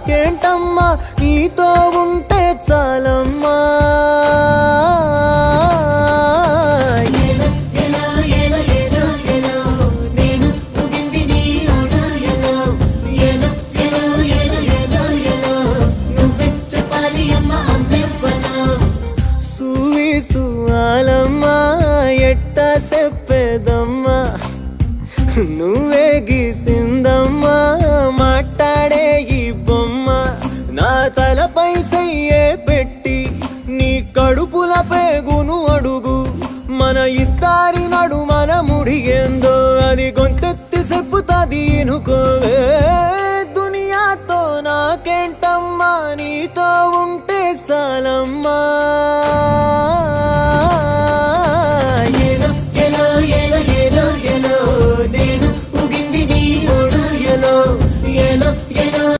నాకేంటమ్మా నీతో ఉంటే చాలమ్మా సువాలమ్మా ఎట్ట చెప్పేదమ్మా నువ్వే గీసిందమ్మా మాట్లాడే ఈ బొమ్మ నా తలపై సయ్యే పెట్టి నీ కడుపుల పేగును అడుగు మన ఇద్దరి నడు మన ముడిగేందో అది గొంతెత్తి చెప్పుతాది ఇనుకోవే